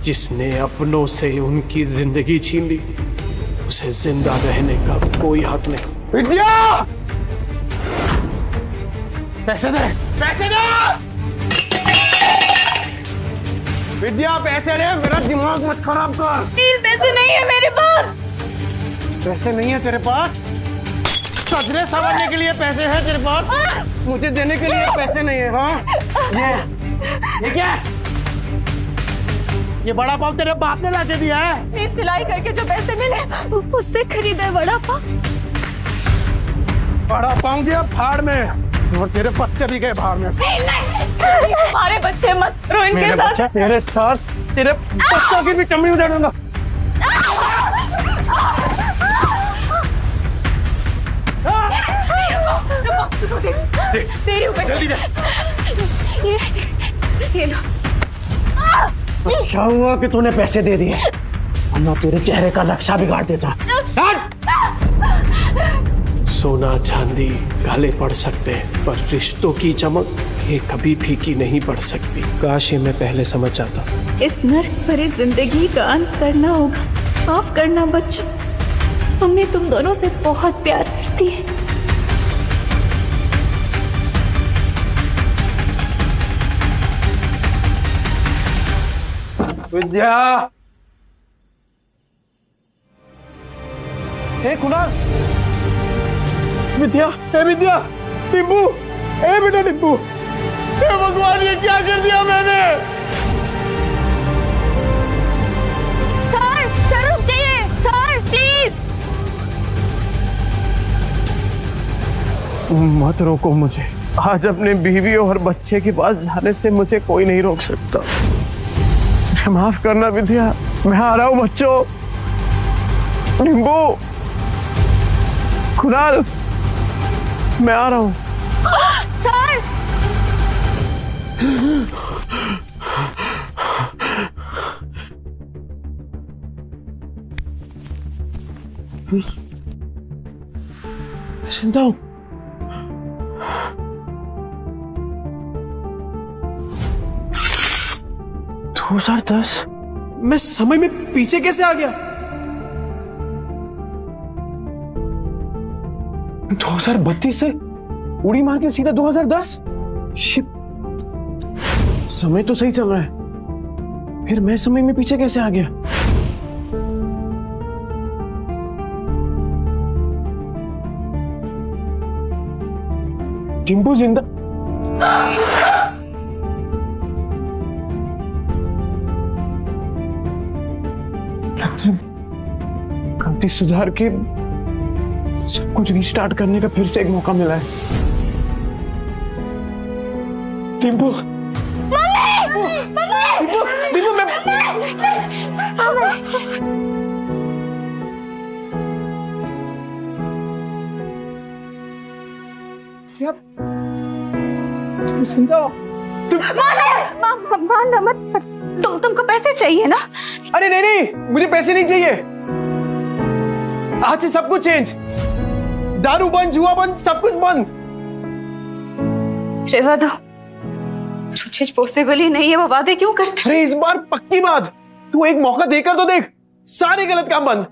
जिसने अपनों से उनकी जिंदगी छीन ली, उसे जिंदा रहने का कोई हक नहीं। विद्या, पैसे दे, पैसे दे! विद्या पैसे दे, मेरा दिमाग मत खराब कर। पैसे नहीं है मेरे पास। पैसे नहीं है तेरे पास? सजरे संवारने के लिए पैसे हैं तेरे पास? मुझे देने के लिए पैसे नहीं है? हाँ, ये क्या है? ये बड़ा पाव तेरे बाप ने लाके दिया है? मेरी सिलाई करके जो पैसे मिले उससे खरीदे बड़ा पाव। बड़ा पाव दिया फाड़ में, और तेरे बच्चे भी गए भाड़ में। नहीं, हमारे बच्चे मत करो इनके साथ। तेरे साथ तेरे बच्चों की भी चमड़ी उतार दूंगा। तेरी पैसे ये लो। अच्छा हुआ कि तूने पैसे दे दिए, वरना तेरे चेहरे का नक्शा बिगाड़ देता। सोना चांदी काले पड़ सकते हैं, पर रिश्तों की चमक ये कभी फीकी नहीं पड़ सकती। काश ये मैं पहले समझ जाता। इस नर्क भरी जिंदगी का अंत करना होगा। माफ करना बच्चों, मम्मी तुम दोनों से बहुत प्यार करती है। विद्या, हे कुणाल, विद्या, हे विद्या, टिम्बू, हे बेटा टिम्बू, हे भगवान ये क्या कर दिया मैंने? सर रुक जाइए, सर प्लीज। मत रोको मुझे। आज अपने बीवी और बच्चे के पास जाने से मुझे कोई नहीं रोक सकता। माफ करना विद्या, मैं आ रहा हूँ बच्चों। टिम्बू, कुणाल, मैं आ रहा हूँ। सर सुनता हूँ। मैं समय में पीछे कैसे आ गया? 2032 से उड़ी मार के सीधा 2010? समय तो सही चल रहा है, फिर मैं समय में पीछे कैसे आ गया? टिम्बू जिंदा? लगता है गलती सुधार के सब कुछ रीस्टार्ट करने का फिर से एक मौका मिला है। टिम्बू, टिम्बू, मैं क्या? तुम जिंदा हो? मानना मत। तुमको पैसे चाहिए ना? अरे नहीं, मुझे पैसे नहीं चाहिए। आज से सब कुछ चेंज। दारू बंद, जुआ बंद, सब कुछ बंद। रेवा दो, जो चीज पॉसिबल ही नहीं है वो वादे क्यों करते? अरे इस बार पक्की बात, तू एक मौका देकर तो देख। सारे गलत काम बंद।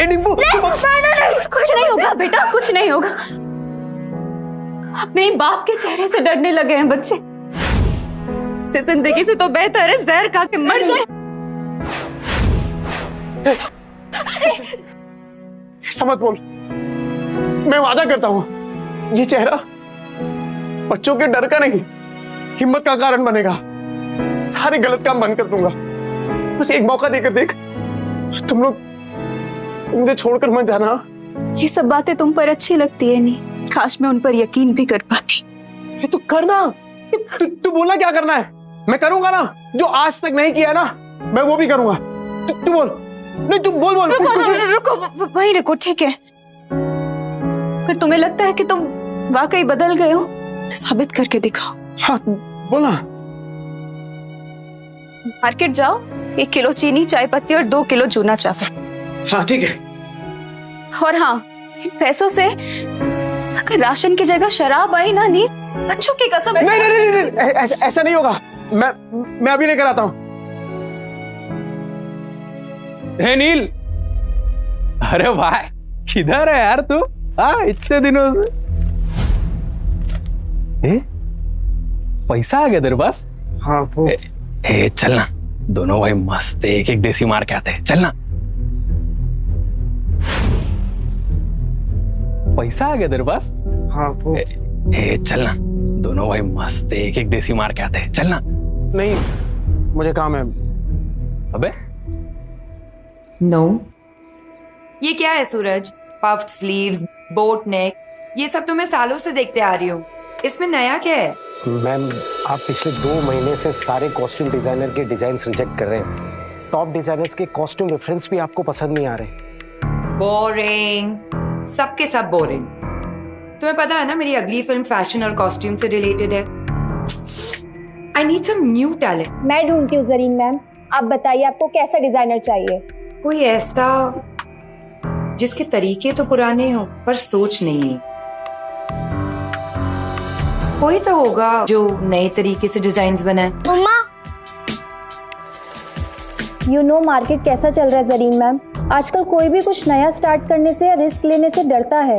टिम्बू, कुछ नहीं होगा बेटा, कुछ नहीं होगा। अपने बाप के चेहरे से डरने लगे हैं बच्चे। इस जिंदगी से तो बेहतर है जहर खा के मर जाए। ऐसा मत बोल। मैं वादा करता हूं, ये चेहरा बच्चों के डर का नहीं, हिम्मत का कारण बनेगा। सारे गलत काम बंद कर दूंगा। बस एक मौका देकर देख। तुम लोग मुझे छोड़कर मत जाना। ये सब बातें तुम पर अच्छी लगती है नहीं, काश मैं उन पर यकीन भी कर पाती। तू करना। तू बोलना क्या करना है, मैं करूंगा ना। जो आज तक नहीं किया ना, मैं वो भी करूंगा। तू बोल। नहीं तू बोल। रुको, वहीं रुको, ठीक है। पर तुम्हें लगता है कि तुम वाकई बदल गए हो तो साबित करके दिखाओ। हाँ बोला। मार्केट जाओ, 1 किलो चीनी, चाय पत्ती और 2 किलो चूना चावल। हाँ ठीक है। और हाँ, इन पैसों से अगर राशन की जगह शराब आई ना नील, बच्चों की कसम। नहीं, ऐसा नहीं होगा। मैं अभी लेकर आता हूँ। हे नील, अरे भाई किधर है यार तू? हाँ इतने दिनों से। पैसा आ गया तेरे पास? हाँ वो चलना दोनों भाई मस्त एक एक देसी मार के आते हैं, चलना। पैसा आ गया तेरे पास? हाँ वो चलना दोनों भाई मस्त एक एक देसी मार के आते हैं, चलना। नहीं, मुझे काम है। अबे नो ये क्या है सूरज? पफ्ड स्लीव्स, बोट नेक, ये सब तो मैं सालों से देखते आ रही हूँ, इसमें नया क्या है? मैम आप पिछले 2 महीने से सारे कॉस्ट्यूम डिजाइनर के डिजाइन रिजेक्ट कर रहे हैं। टॉप डिजाइनर्स के कॉस्ट्यूम रेफरेंस भी आपको पसंद नहीं आ रहे। बोरिंग, सबके सब बोरिंग। तुम्हें पता है ना मेरी अगली फिल्म फैशन और कॉस्ट्यूम से रिलेटेड है। I need some new talent. मैं ढूंढती हूँ जरीन मैम, आप बताइए आपको कैसा डिजाइनर चाहिए? कोई ऐसा जिसके तरीके तो पुराने हो पर सोच नहीं है। कोई तो होगा जो नए तरीके से डिजाइन्स बनाए। मम्मा, यू नो मार्केट कैसा चल रहा है जरीन मैम? आजकल कोई भी कुछ नया स्टार्ट करने से या रिस्क लेने से डरता है।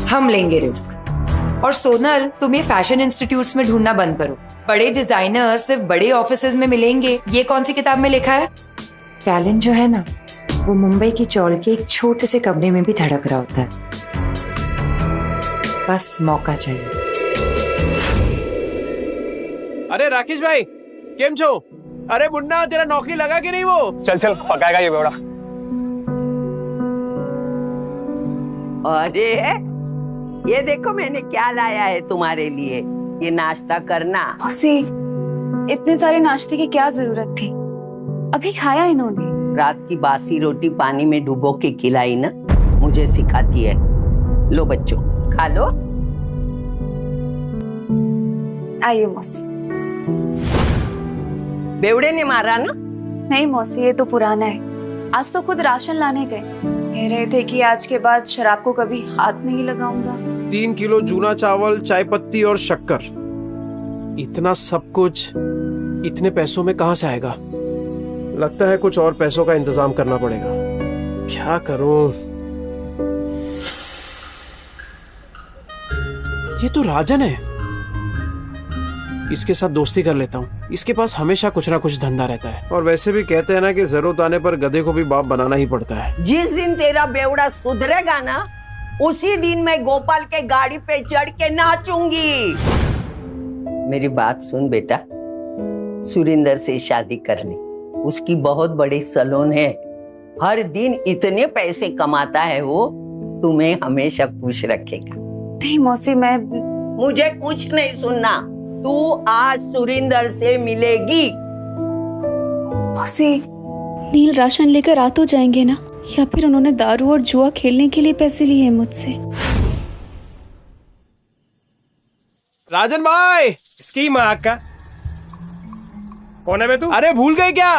हम लेंगे रिस्क। और सोनल, तुम ये फैशन इंस्टीट्यूट्स में ढूंढना बंद करो। बड़े डिजाइनर सिर्फ बड़े ऑफिसेज में मिलेंगे, ये कौन सी किताब में लिखा है? टैलेंट जो है ना, वो मुंबई की चौल के एक छोटे से कमरे में भी धड़क रहा होता है। बस मौका चाहिए। अरे राकेश भाई, केम छो? अरे मुन्ना, तेरा नौकरी लगा कि नहीं वो? चल चल पकाएगा ये बेवड़ा। अरे ये देखो मैंने क्या लाया है तुम्हारे लिए, ये नाश्ता करना। मौसी, इतने सारे नाश्ते की क्या जरूरत थी? अभी खाया इन्होंने। रात की बासी रोटी पानी में डुबो के खिलाई ना, मुझे सिखाती है। लो बच्चों खा लो। आइए मौसी। बेवड़े ने मारा ना? नहीं मौसी, ये तो पुराना है। आज तो खुद राशन लाने गए, कह रहे थे कि आज के बाद शराब को कभी हाथ नहीं लगाऊंगा। 3 किलो जूना चावल, चाय पत्ती और शक्कर, इतना सब कुछ इतने पैसों में कहां से आएगा? लगता है कुछ और पैसों का इंतजाम करना पड़ेगा। क्या करूं? ये तो राजन है, इसके साथ दोस्ती कर लेता हूँ। इसके पास हमेशा कुछ ना कुछ धंधा रहता है, और वैसे भी कहते हैं ना कि जरूरत आने पर गधे को भी बाप बनाना ही पड़ता है। जिस दिन तेरा बेवड़ा सुधरेगा ना, उसी दिन मैं गोपाल के गाड़ी पे चढ़ के नाचूंगी। मेरी बात सुन बेटा, सुरिंदर से शादी कर ले। उसकी बहुत बड़ी सैलून है, हर दिन इतने पैसे कमाता है वो, तुम्हें हमेशा खुश रखेगा। नहीं मौसी, मैं मुझे कुछ नहीं सुनना। तू आज सुरिंदर से मिलेगी। मौसी, नील राशन लेकर आ तो जाएंगे ना, या फिर उन्होंने दारू और जुआ खेलने के लिए पैसे लिए हैं मुझसे? राजन भाई, इसकी माँ का कौन है बे तू? अरे भूल गए क्या?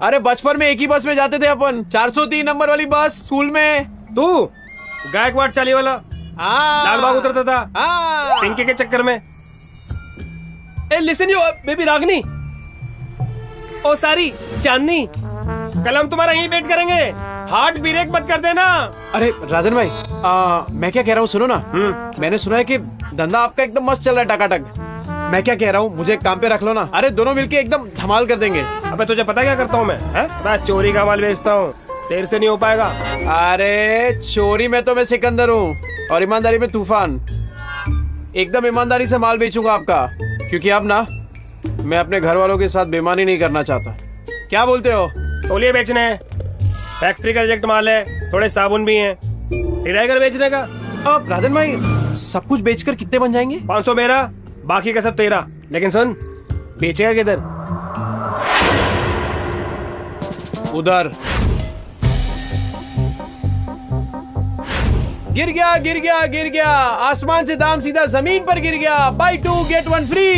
अरे बचपन में एक ही बस में जाते थे अपन, 403 नंबर वाली बस, स्कूल में। तू गायकवाड़ चाली वाला लाल बाग उतरता था पिंकी के चक्कर में। ए लिसन यू बेबी रागनी, ओ सारी चांदनी, कल हम तुम्हारा यहीं वेट करेंगे, हार्ट ब्रेक मत कर देना। अरे राजन भाई, मैं क्या कह रहा हूँ सुनो ना। मैंने सुना है कि धंधा आपका एकदम मस्त चल रहा है, टकाटक। मैं क्या कह रहा हूँ, मुझे काम पे रख लो ना। अरे दोनों मिलके एकदम धमाल कर देंगे। अबे तुझे पता क्या करता हूँ मैं चोरी का माल बेचता हूँ, तेरे से नहीं हो पाएगा। अरे चोरी में तो मैं सिकंदर हूँ, और ईमानदारी में तूफान। एकदम ईमानदारी से माल बेचूंगा आपका, क्योंकि अब ना मैं अपने घर वालों के साथ बेईमानी नहीं करना चाहता। क्या बोलते हो? तौलिए बेचने हैं, फैक्ट्री का रिजेक्ट माल है, थोड़े साबुन भी हैं, टिराइगर बेचने का। अब राजन भाई, सब कुछ बेचकर कितने बन जाएंगे? 500 मेरा, बाकी का सब तेरा। लेकिन सुन, बेचेगा किधर? उधर। गिर गया गिर गया गिर गया, आसमान से दाम सीधा जमीन पर गिर गया। Buy 2 get 1 free.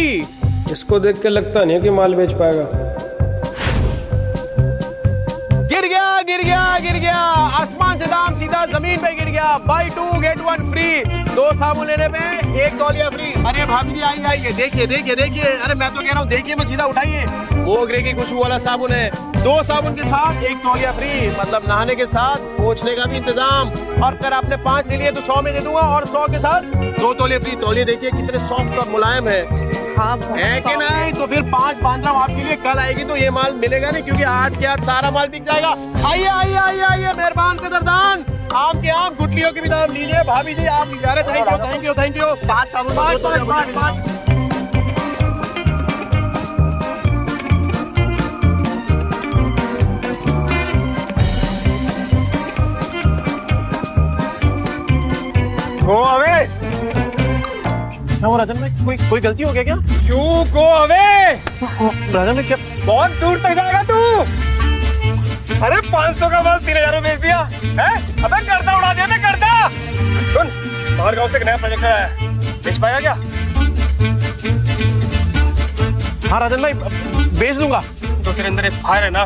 इसको देख के लगता नहीं है कि माल बेच पाएगा। गिर गया गिर गया गिर गया, आसमान से दाम सीधा जमीन पे गिर गया। Buy 2 get 1 free. 2 साबुन लेने पे 1 तौलिया फ्री। अरे भाभी जी आइए आइए, देखिए देखिए देखिए। अरे मैं तो कह रहा हूँ देखिए मत, सीधा उठाइए। मोगरे की खुशबू वाला साबुन है। 2 साबुन के साथ 1 तौलिया फ्री, मतलब नहाने के साथ पोंछने का भी इंतजाम। और अगर आपने 5 ले लिए तो 100 में दे दूंगा, और 100 के साथ 2 तौलिया फ्री। तौलिया देखिए कितने सॉफ्ट और मुलायम है। हाँ है कि नहीं? तो फिर 5 बांध रहा हूँ आपके लिए। कल आएगी तो ये माल मिलेगा नहीं, क्योंकि आज के आज सारा माल बिक जाएगा। आइए आइए आइए आइए, मेहरबान कदरदान। आम के आम, गुटलियों की भी दाम लीजिए। भाभी जी आप लीजिए। अरे thank you thank you thank you. 5 साबुन, 5। Go away. क्या हुआ राजन भाई? कोई गलती हो गया क्या? You go away. राजन भाई क्या? बहुत दूर तक जाएगा तू। अरे 500 का माल 3000 में बेच दिया है? अबे गर्दा उड़ा दिया। मैं गर्दा। सुन, बाहर गांव से एक नया प्रोजेक्ट आया है, बेच पाएगा क्या? हाँ राजन भाई बेच दूंगा। तो तेरे अंदर एक फायर है ना,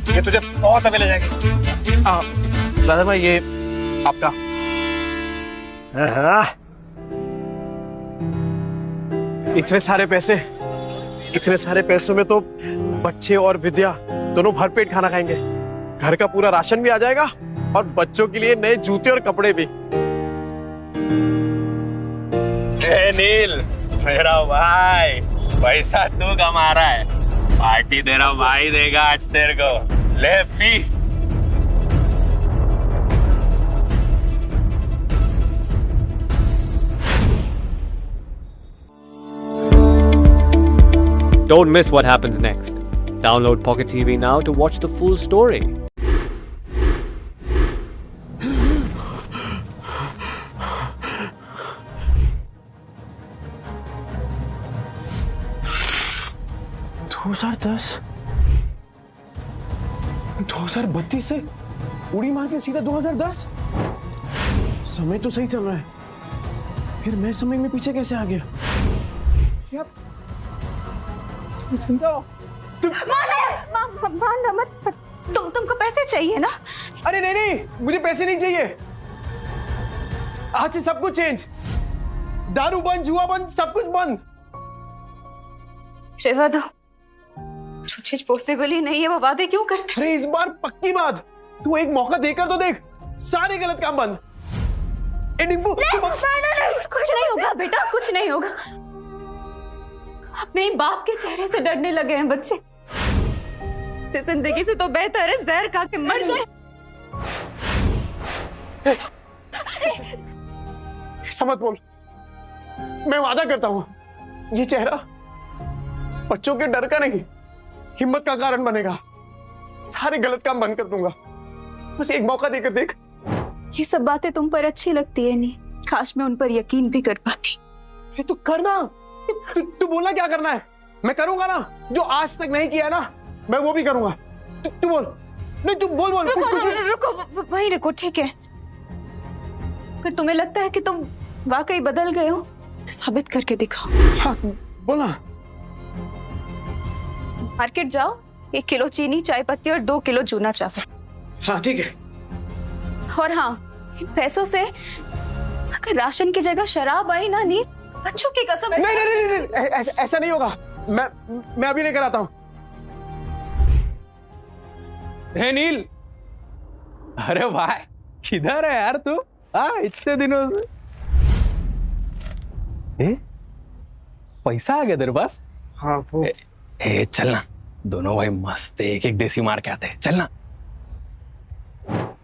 ये तुझे बहुत आगे ले जाएगी। राजन भाई ये आपका। इतने सारे पैसों में तो बच्चे और विद्या दोनों भरपेट खाना खाएंगे। घर का पूरा राशन भी आ जाएगा और बच्चों के लिए नए जूते और कपड़े भी। ए नील, मेरा भाई, पैसा तू कमा रहा है, पार्टी तेरा भाई देगा आज तेरे को। ले P. Don't miss what happens next. Download Pocket TV now to watch the full story. $2032 से उड़ी मार के सीधा 2010। समय तो सही चल रहा है, फिर मैं समय में पीछे कैसे आ गया? मारना मत। तुमको पैसे चाहिए ना? अरे नहीं, मुझे पैसे नहीं चाहिए। आज से सब कुछ चेंज। दारू बंद, जुआ बंद, सब कुछ बंद। रेवा दो, जो चीज पॉसिबल ही नहीं है वो वादे क्यों करते? अरे इस बार पक्की बात, तू एक मौका देकर तो देख। सारे गलत काम बंद। कुछ नहीं होगा बेटा, कुछ नहीं होगा। अपने बाप के चेहरे से डरने लगे हैं बच्चे। इस जिंदगी से तो बेहतर है जहर खा के मर जाए। ऐसा मत बोल। मैं वादा करता हूं, ये चेहरा बच्चों के डर का नहीं, हिम्मत का कारण बनेगा। सारे गलत काम बंद कर दूंगा। बस एक मौका देकर देख। ये सब बातें तुम पर अच्छी लगती है नहीं, काश मैं उन पर यकीन भी कर पाती। अरे तू करना। तू बोलना क्या करना है, मैं करूंगा ना। जो आज तक नहीं किया ना, मैं वो भी करूंगा। तू बोल। नहीं तू बोल। रुको, वहीं रुको, ठीक है। अगर तुम्हें लगता है कि तुम वाकई बदल गए हो तो साबित करके दिखाओ। हाँ बोलना। मार्केट जाओ, 1 किलो चीनी, चाय पत्ती और 2 किलो चूना चावल। हाँ ठीक है। और हाँ, इन पैसों से अगर राशन की जगह शराब आई ना नील, बच्चों की कसम। नहीं, ऐसा नहीं होगा। मैं अभी लेकर आता हूँ। हे नील, अरे भाई किधर है यार तू? इतने दिनों से। पैसा आ गया तेरे पास? हाँ वो। चलना, दोनों भाई मस्त एक देसी मार के आते हैं। चलना।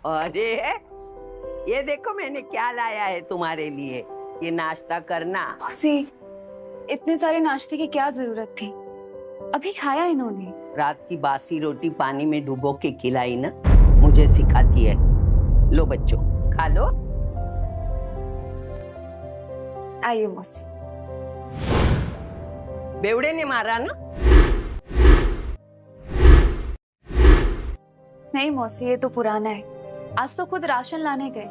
अरे ये देखो मैंने क्या लाया है तुम्हारे लिए, ये नाश्ता करना। मौसी, इतने सारे नाश्ते की क्या जरूरत थी? अभी खाया इन्होंने। रात की बासी रोटी पानी में डुबो के खिलाई ना, मुझे सिखाती है। लो बच्चों खा लो। आइए मौसी। बेवड़े ने मारा ना? नहीं मौसी, ये तो पुराना है। आज तो खुद राशन लाने गए,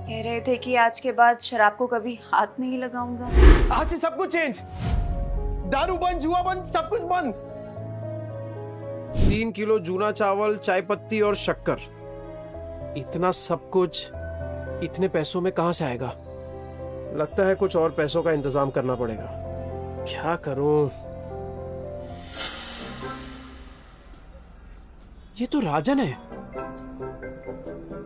कह रहे थे कि आज के बाद शराब को कभी हाथ नहीं लगाऊंगा। आज से सब कुछ चेंज। दारू बंद, जुआ बंद, सब कुछ बंद। 3 किलो जूना चावल, चाय पत्ती और शक्कर। इतना सब कुछ इतने पैसों में कहां से आएगा? लगता है कुछ और पैसों का इंतजाम करना पड़ेगा। क्या करूं? ये तो राजन है,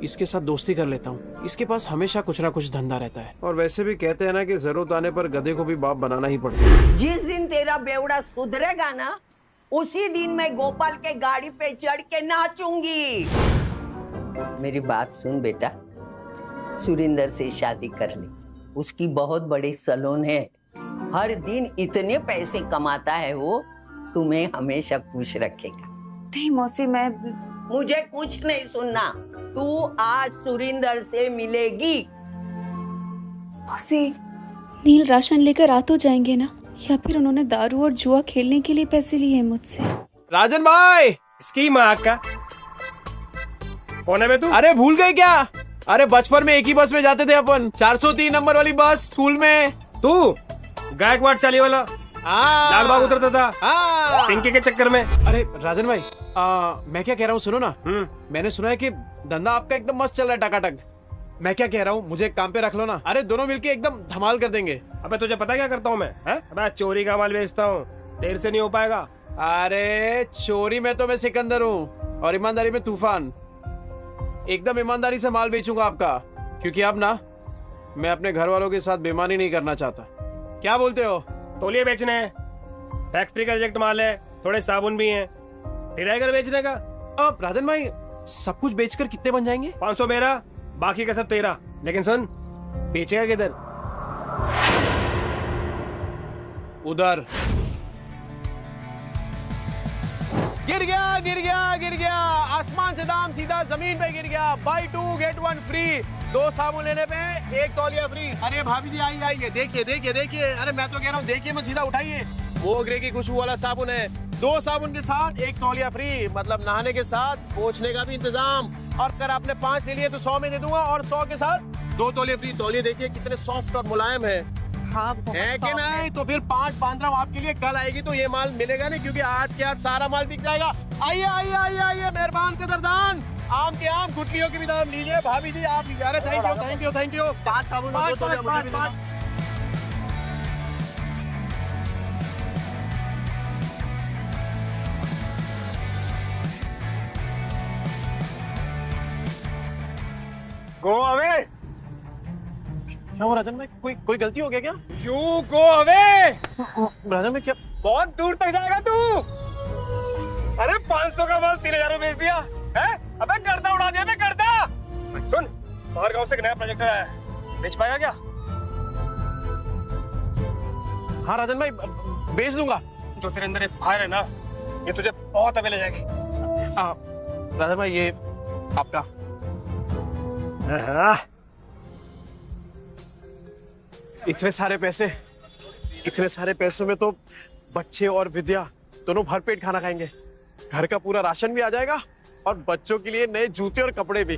इसके साथ दोस्ती कर लेता हूँ। इसके पास हमेशा कुछ ना कुछ धंधा रहता है, और वैसे भी कहते हैं ना कि जरूरत आने पर गधे को भी बाप बनाना ही पड़ता है। जिस दिन तेरा बेवड़ा सुधरेगा ना, उसी दिन मैं गोपाल के गाड़ी पे चढ़ के नाचूंगी। मेरी बात सुन बेटा, सुरिंदर से शादी कर ले। उसकी बहुत बड़ी सैलून है, हर दिन इतने पैसे कमाता है वो, तुम्हें हमेशा खुश रखेगा। नहीं मौसी, मैं मुझे कुछ नहीं सुनना। तू आज सुरिंदर से मिलेगी। मौसी, नील राशन लेकर आ तो जाएंगे ना, या फिर उन्होंने दारू और जुआ खेलने के लिए पैसे लिए हैं मुझसे? राजन भाई, इसकी माँ का कौन है बे तू? अरे भूल गए क्या? अरे बचपन में एक ही बस में जाते थे अपन, 403 नंबर वाली बस स्कूल में। तू गायकवाड़ चाली वाला लाल बाग उतरता था पिंकी के चक्कर में। अरे राजन भाई, मैं क्या कह रहा हूँ सुनो ना। मैंने सुना है कि धंधा आपका एकदम मस्त चल रहा है, टकाटक। मैं क्या कह रहा हूँ, मुझे काम पे रख लो ना। अरे दोनों मिलके एकदम धमाल कर देंगे। अबे तुझे पता क्या करता हूँ मैं? अबे चोरी का माल बेचता हूँ, देर से नहीं हो पाएगा। अरे चोरी में तो मैं सिकंदर हूँ, और ईमानदारी में तूफान। एकदम ईमानदारी से माल बेचूंगा आपका, क्योंकि अब ना मैं अपने घर वालों के साथ बेईमानी नहीं करना चाहता। क्या बोलते हो? तौलिए बेचने हैं, फैक्ट्री का रिजेक्ट माल है, थोड़े साबुन भी हैं। तेरा घर बेचने का? अब राजन भाई, सब कुछ बेचकर कितने बन जाएंगे? 500 मेरा, बाकी का सब तेरा। लेकिन सुन, बेचेगा किधर? उधर। गिर गया गिर गया गिर गया, आसमान से दाम सीधा जमीन पे गिर गया। Buy 2 get 1 free. 2 साबुन लेने पे 1 तौलिया फ्री। अरे भाभी जी आई आई, देखिए देखिए देखिए। अरे मैं तो कह रहा हूँ देखिए, मैं सीधा उठाइए। वो ग्रे की खुशबू वाला साबुन है, 2 साबुन के साथ 1 तौलिया फ्री। मतलब नहाने के साथ पोंछने का भी इंतजाम। और अगर आपने 5 ले लिए तो 100 में दे दूंगा, और 100 के साथ 2 तौलिया फ्री। तौलिए देखिए कितने सॉफ्ट और मुलायम है। हाँ, है कि नहीं? तो फिर 5 बांध रहा हूँ आपके लिए। कल आएगी तो ये माल मिलेगा नहीं, क्योंकि आज के आज सारा माल बिक जाएगा। आइए आइए आइए आइए, मेहरबान कदरदान। आम के आम, गुटलियों के भी दाम लीजिए। भाभी जी आप लीजिए। अरे thank you thank you thank you. 5 साबुन, 5। Go away. क्या हो राजन भाई, कोई गलती हो गया क्या? You go away. राजन भाई क्या? बहुत दूर तक जाएगा तू। अरे 500 का माल 3000 में बेच दिया है? अबे गर्दा उड़ा दिया। मैं गर्दा। सुन, बाहर गांव से एक नया प्रोजेक्ट आया है, बेच पाएगा क्या? हाँ राजन भाई, बेच दूंगा। जो तेरे अंदर फायर है ना, ये तुझे बहुत अवे ले जाएगी। राजन भाई ये आपका। इतने सारे पैसों में तो बच्चे और विद्या दोनों भरपेट खाना खाएंगे। घर का पूरा राशन भी आ जाएगा, और बच्चों के लिए नए जूते और कपड़े भी।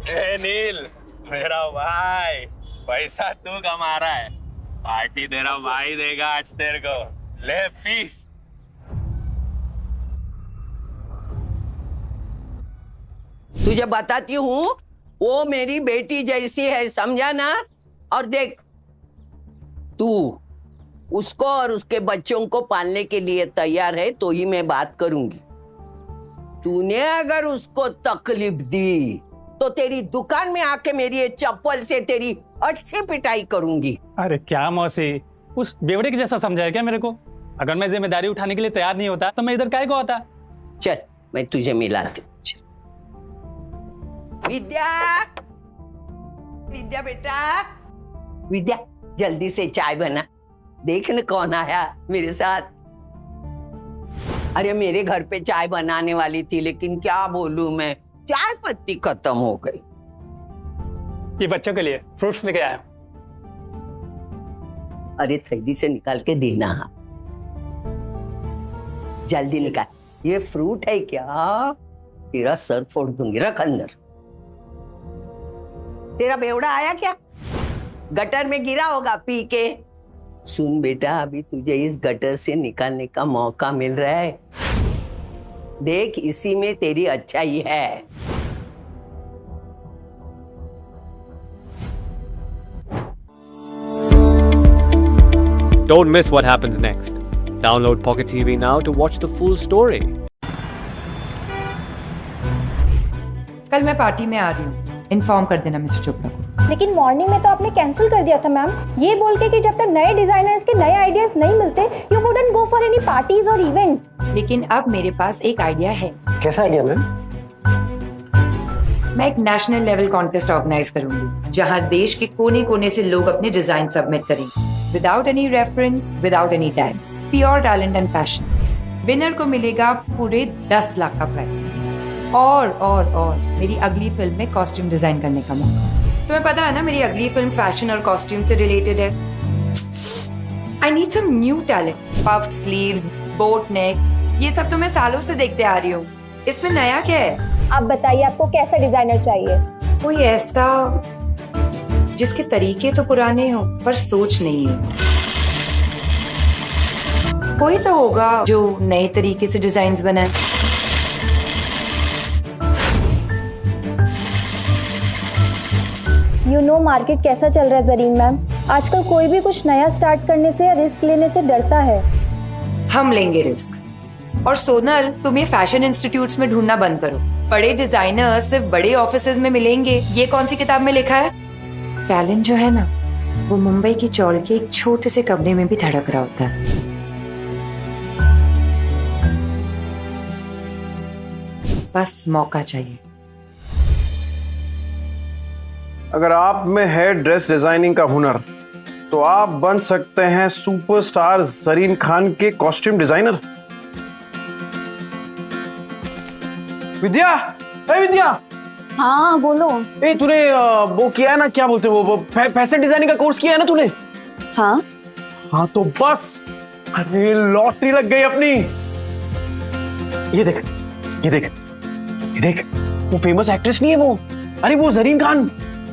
ए नील, मेरा भाई, पैसा तू कमा रहा है, पार्टी तेरा भाई देगा आज तेरे को। ले पी। तुझे बताती हूँ, वो मेरी बेटी जैसी है, समझा ना? और देख, तू उसको और उसके बच्चों को पालने के लिए तैयार है तो ही मैं बात करूंगी। तूने अगर उसको तकलीफ दी तो तेरी दुकान में आके मेरी ये चप्पल से तेरी अच्छी पिटाई करूंगी। अरे क्या मौसी, उस बेवड़े के जैसा समझाया क्या मेरे को? अगर मैं जिम्मेदारी उठाने के लिए तैयार नहीं होता तो मैं इधर काहे को आता? चल मैं तुझे मिलाती हूँ। विद्या, विद्या बेटा, विद्या जल्दी से चाय बना। देख न कौन आया मेरे साथ। अरे मेरे घर पे चाय बनाने वाली थी, लेकिन क्या बोलूं मैं, चाय पत्ती खत्म हो गई। ये बच्चों के लिए फ्रूट्स लेके आया। अरे थैली से निकाल के देना। जल्दी निकाल। ये फ्रूट है क्या? तेरा सर फोड़ दूंगी। रख अंदर। तेरा बेवड़ा आया क्या? गटर में गिरा होगा पी के। सुन बेटा, अभी तुझे इस गटर से निकालने का मौका मिल रहा है। देख इसी में तेरी अच्छाई है। Don't miss what happens next. Download Pocket TV now to watch the full story. कल मैं पार्टी में आ रही हूँ, इन्फॉर्म कर देना मिस्टर चोपड़ा को। लेकिन मॉर्निंग में तो आपने कैंसिल कर दिया था मैम, ये बोल के कि जब तक नए डिजाइनर्स के नए आइडियाज नहीं मिलते you wouldn't go for any parties और इवेंट्स। लेकिन अब मेरे पास एक आइडिया है। कैसा आइडिया मैम? मैं एक नेशनल लेवल कॉन्टेस्ट ऑर्गेनाइज करूंगी जहां देश के कोने कोने से लोग अपने डिजाइन सबमिट करेंगे, without any reference, without any tags, pure talent and passion. Winner को मिलेगा पूरे 10 लाख का प्राइज और मेरी अगली फिल्म में कॉस्ट्यूम डिजाइन करने का मौका। तुम्हें पता है ना मेरी अगली फिल्म फैशन और कॉस्ट्यूम से रिलेटेड है। I need some new talent, puffed sleeves, boat neck, ये सब तो मैं सालों से देखते आ रही हूँ। इसमें नया क्या है? आप बताइए आपको कैसा डिजाइनर चाहिए? कोई ऐसा जिसके तरीके तो पुराने हो पर सोच नहीं है। कोई तो होगा जो नए तरीके से डिजाइन्स बनाए। यू नो मार्केट कैसा चल रहा है जरीन मैम, आजकल कोई भी कुछ नया स्टार्ट करने से या रिस्क लेने से डरता है। हम लेंगे रिस्क। और सोनल, तुम ये फैशन इंस्टीट्यूट्स में ढूंढना बंद करो। बड़े डिजाइनर सिर्फ बड़े ऑफिसेज में मिलेंगे, ये कौन सी किताब में लिखा है? टैलेंट जो है ना, वो मुंबई की चौल के एक छोटे से कमरे में भी धड़क रहा होता है। बस मौका चाहिए। अगर आप में है ड्रेस डिजाइनिंग का हुनर तो आप बन सकते हैं सुपरस्टार जरीन खान के कॉस्ट्यूम डिजाइनर। विद्या, ए विद्या। हाँ बोलो। ए तूने वो किया है ना, क्या बोलते वो फैशन डिजाइनिंग का कोर्स किया है ना तूने? हाँ हाँ तो बस, अरे लॉटरी लग गई अपनी। ये देख ये देख ये देख, वो फेमस एक्ट्रेस नहीं है वो, अरे वो जरीन खान,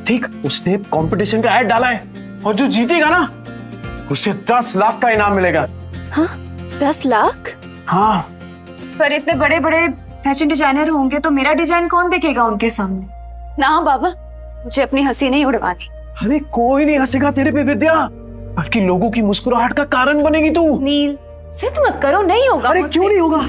ठीक, उसने कंपटीशन का ऐड डाला है और जो जीतेगा ना उसे 10 लाख का इनाम मिलेगा। हाँ 10 लाख? हाँ। पर इतने बड़े बड़े फैशन डिजाइनर होंगे तो मेरा डिजाइन कौन देखेगा उनके सामने? ना बाबा, मुझे अपनी हंसी नहीं उड़वानी। अरे कोई नहीं हंसेगा तेरे पे विद्या, बल्कि लोगों की मुस्कुराहट का कारण बनेगी तू। नील जिद मत करो, नहीं होगा। अरे क्यों नहीं होगा?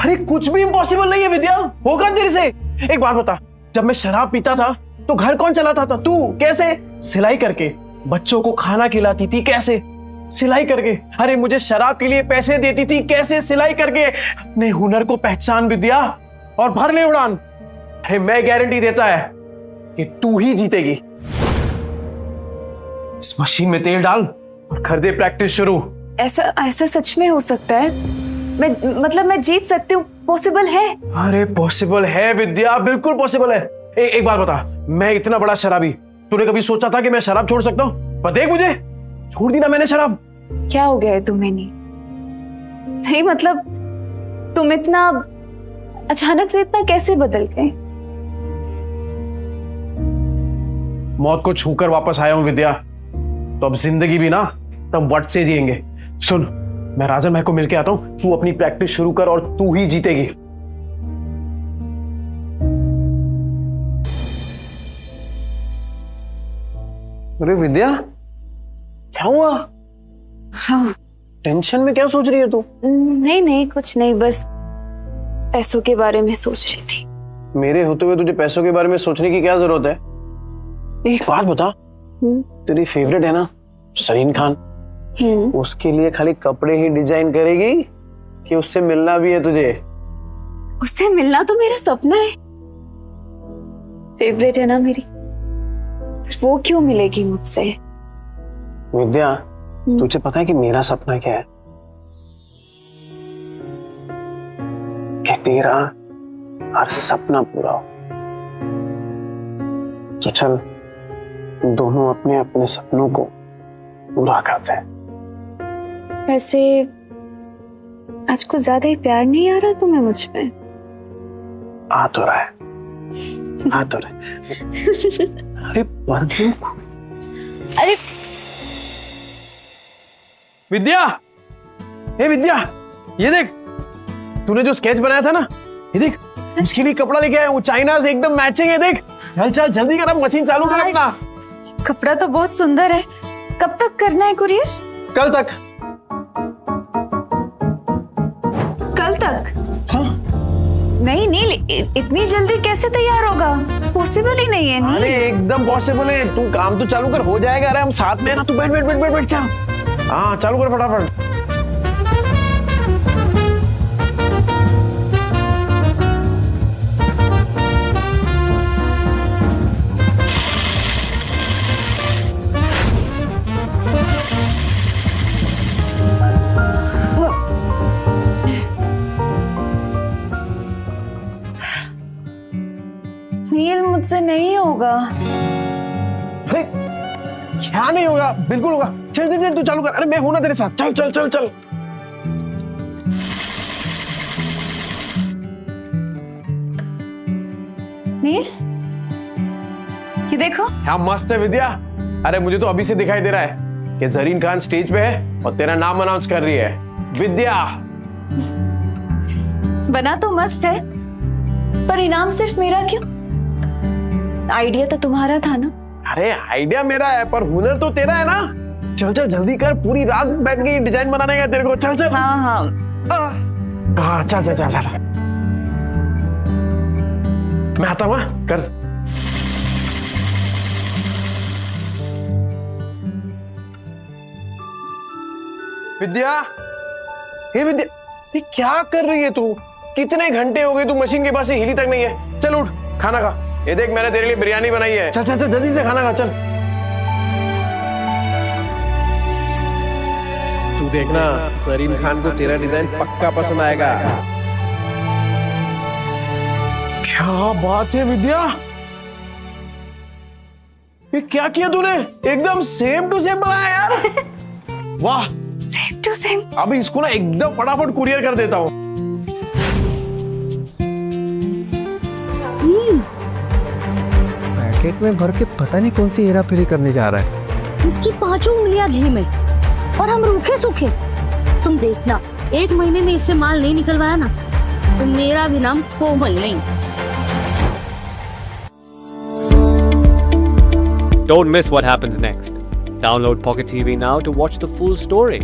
अरे कुछ भी इम्पॉसिबल नहीं है विद्या, होगा तेरे से। एक बात बता, जब मैं शराब पीता था तो घर कौन चलाता था? तू। कैसे? सिलाई करके। बच्चों को खाना खिलाती थी, कैसे? सिलाई करके। अरे मुझे शराब के लिए पैसे देती थी, कैसे? सिलाई करके। अपने हुनर को पहचान विद्या और भर ले उड़ान। अरे मैं गारंटी देता है कि तू ही जीतेगी। इस मशीन में तेल डाल और कर दे प्रैक्टिस शुरू। ऐसा सच में हो सकता है? मैं जीत सकती हूँ? पॉसिबल है? अरे पॉसिबल है विद्या, बिल्कुल पॉसिबल है। एक बात बता, मैं इतना बड़ा शराबी, तूने कभी सोचा था कि मैं शराब छोड़ सकता हूँ? पर देख मुझे, छोड़ दी ना मैंने शराब। क्या हो गया है तुम्हें? नहीं मतलब तुम इतना अचानक से इतना कैसे बदल गए? मौत को छूकर वापस आया हूं विद्या, तो अब जिंदगी भी ना तब वट से जिएंगे। सुन, मैं राजन भाई को मिलके आता हूं, तू अपनी प्रैक्टिस शुरू कर और तू ही जीतेगी। अरे विद्या, क्या हुआ? हाँ टेंशन में क्या सोच रही है तू? नहीं कुछ नहीं, बस पैसों के बारे में सोच रही थी। मेरे होते हुए तुझे पैसों के बारे में सोचने की क्या जरूरत है? एक बात बता, तेरी फेवरेट है ना जरीन खान, उसके लिए खाली कपड़े ही डिजाइन करेगी कि उससे मिलना भी है तुझे? उससे मिलना तो मेरा सपना है। फेवरेट है ना मेरी, वो क्यों मिलेगी मुझसे? विद्या, तुझे पता है कि मेरा सपना क्या है? कि तेरा हर सपना पूरा हो। तो चल दोनों अपने अपने सपनों को पूरा करते हैं। वैसे आज कुछ ज्यादा ही प्यार नहीं आ रहा तुम्हें मुझ पे? आ तो रहा है, आ तो रहा है। अरे बंदूक। अरे विद्या, ए विद्या, ये देख, तूने जो स्केच बनाया था ना, ये देख उसके लिए कपड़ा लेके आया हूँ, चाइना से एकदम मैचिंग है। देख चल चल जल्दी कर, अब मशीन चालू कर अपना। कपड़ा तो बहुत सुंदर है। कब तक करना है कुरियर? कल तक। कल तक? हाँ? नहीं नील, इतनी जल्दी कैसे तैयार होगा? पॉसिबल ही नहीं है नील। अरे एकदम पॉसिबल है, तू काम तो चालू कर, हो जाएगा। अरे हम साथ में है ना, तू बैठ बैठ बैठ बैठ बैठ चल। हाँ चालू कर फटाफट। नील मुझसे नहीं होगा। अरे क्या नहीं होगा, बिल्कुल होगा। चल चल चल तू चालू कर। अरे मैं हूं ना तेरे साथ, चल चल चल चल। नील ये देखो। क्या मस्त है विद्या। अरे मुझे तो अभी से दिखाई दे रहा है कि जरीन खान स्टेज पे है और तेरा नाम अनाउंस कर रही है, विद्या। बना तो मस्त है, पर इनाम सिर्फ मेरा क्यों? आइडिया तो तुम्हारा था ना। अरे आइडिया मेरा है पर हुनर तो तेरा है ना। चल चल जल्दी कर, पूरी रात बैठ के डिजाइन बनाने का तेरे को। चल चल। हाँ हाँ हाँ चल चल चल चल। मैं आता हूँ, कर। विद्या, हे विद्या, ये क्या कर रही है तू? कितने घंटे हो गए तू मशीन के पास से हिली तक नहीं है। चल उठ, खाना खा। ये देख मैंने तेरे लिए बिरयानी बनाई है। चल चल चल जल्दी से खाना खा। चल तू देखना जरीन खान को तेरा डिजाइन पक्का पसंद आएगा। क्या बात है विद्या, ये क्या किया तूने? एकदम सेम टू सेम बनाया यार। वाह, सेम टू सेम। अभी इसको ना एकदम फटाफट कुरियर कर देता हूँ। पैकेट में भर के पता नहीं कौन सी हेरा फेरी करने जा रहा है। इसकी 5 उंगलियां घी में और हम रूखे सूखे। तुम देखना, 1 महीने में इससे माल नहीं निकलवाया ना तो मेरा भी नाम कोमल नहीं। Don't miss what happens next. Download Pocket TV now to watch the full story.